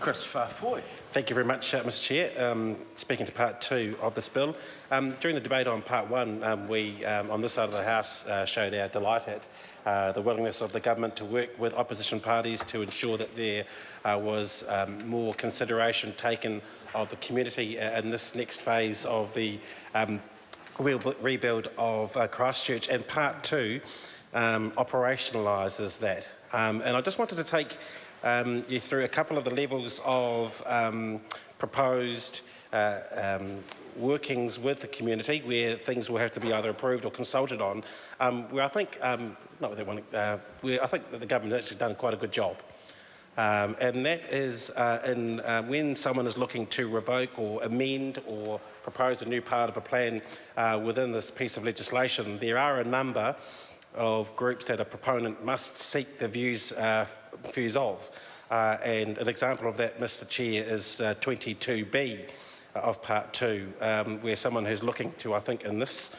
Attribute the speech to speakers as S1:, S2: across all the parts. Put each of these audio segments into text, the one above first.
S1: Chris Farfoy.
S2: Thank you very much, Mr Chair. Speaking to part two of this bill. During the debate on part one, we, on this side of the House, showed our delight at the willingness of the government to work with opposition parties to ensure that there was more consideration taken of the community in this next phase of the rebuild of Christchurch, and part two operationalises that. And I just wanted to take you through a couple of the levels of proposed workings with the community where things will have to be either approved or consulted on, where I think, where I think that the government has actually done quite a good job. And that is when someone is looking to revoke or amend or propose a new part of a plan within this piece of legislation, there are a number of groups that a proponent must seek the views of. And an example of that, Mr Chair, is 22B of Part 2, where someone who's looking to, I think in this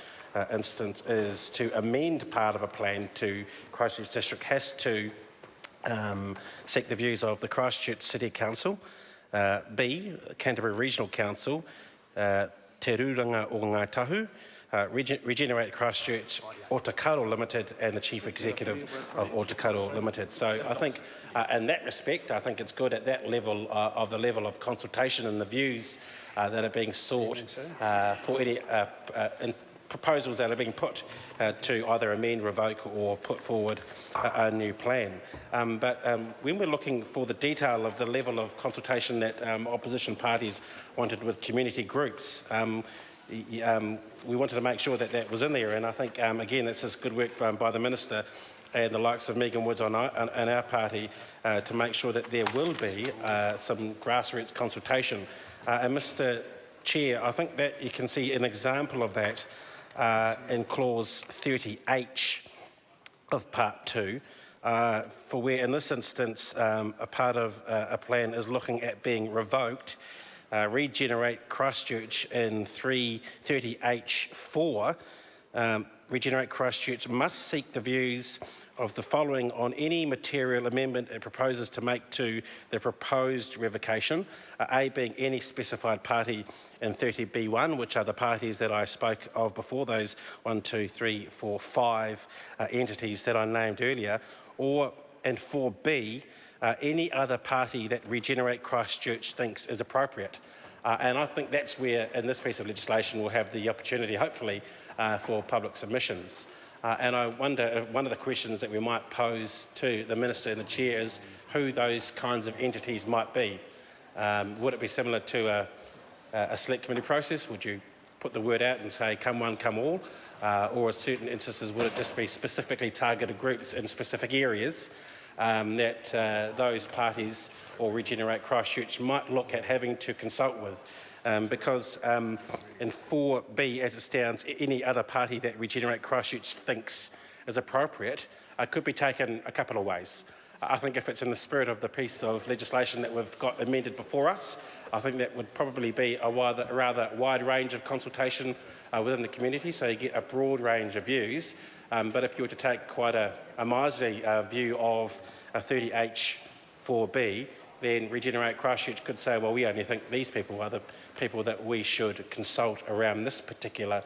S2: instance, is to amend part of a plan to Christchurch District has to seek the views of the Christchurch City Council, B, Canterbury Regional Council, Te Ruranga o Ngāi Tahu, Regenerate Christchurch, Otakaro Limited, and the Chief Executive of Otakaro Limited. So I think in that respect, I think it's good at that level of the level of consultation and the views that are being sought for any proposals that are being put to either amend, revoke or put forward a new plan. But when we're looking for the detail of the level of consultation that opposition parties wanted with community groups, we wanted to make sure that that was in there, and I think, again, this is good work by the Minister and the likes of Megan Woods on our party to make sure that there will be some grassroots consultation. And Mr Chair, I think that you can see an example of that in clause 30H of Part 2, for where in this instance a part of a plan is looking at being revoked. Regenerate Christchurch in 330H4, Regenerate Christchurch must seek the views of the following on any material amendment it proposes to make to the proposed revocation, A being any specified party in 30B1, which are the parties that I spoke of before, those 1, 2, 3, 4, 5 entities that I named earlier, or in 4B, any other party that Regenerate Christchurch thinks is appropriate. And I think that's where, in this piece of legislation, we'll have the opportunity, hopefully, for public submissions. And I wonder if one of the questions that we might pose to the Minister and the Chair is who those kinds of entities might be. Would it be similar to a select committee process? Would you put the word out and say, come one, come all? Or in certain instances, would it just be specifically targeted groups in specific areas that those parties or Regenerate Christchurch might look at having to consult with? Because in 4B, as it stands, any other party that Regenerate Christchurch thinks is appropriate could be taken a couple of ways. I think if it's in the spirit of the piece of legislation that we've got amended before us, I think that would probably be a rather wide range of consultation within the community, so you get a broad range of views. But if you were to take quite a miserly view of a 30H4B, then Regenerate Christchurch could say, well, we only think these people are the people that we should consult around this particular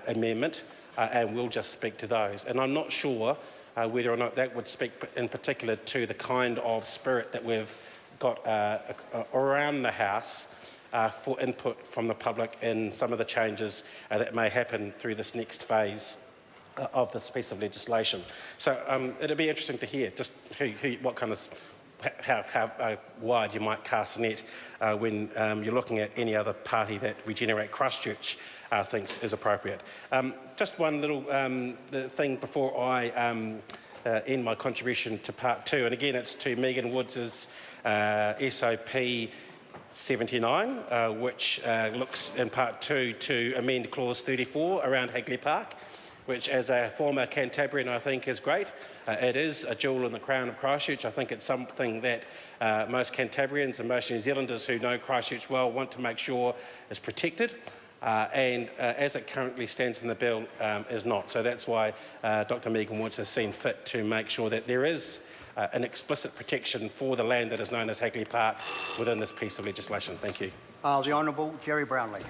S2: amendment, and we'll just speak to those. And I'm not sure whether or not that would speak in particular to the kind of spirit that we've got around the House for input from the public in some of the changes that may happen through this next phase of this piece of legislation. So it'll be interesting to hear just what kind of how wide you might cast a net when you're looking at any other party that Regenerate Christchurch thinks is appropriate. Just one little thing before I end my contribution to part two, and again it's to Megan Woods' SOP 79, which looks in part two to amend clause 34 around Hagley Park, which as a former Cantabrian I think is great. It is a jewel in the crown of Christchurch. I think it's something that most Cantabrians and most New Zealanders who know Christchurch well want to make sure is protected. And as it currently stands in the bill is not. So that's why Dr Megan Woods has seen fit to make sure that there is an explicit protection for the land that is known as Hagley Park within this piece of legislation. Thank you.
S1: The Honourable Jerry Brownlee.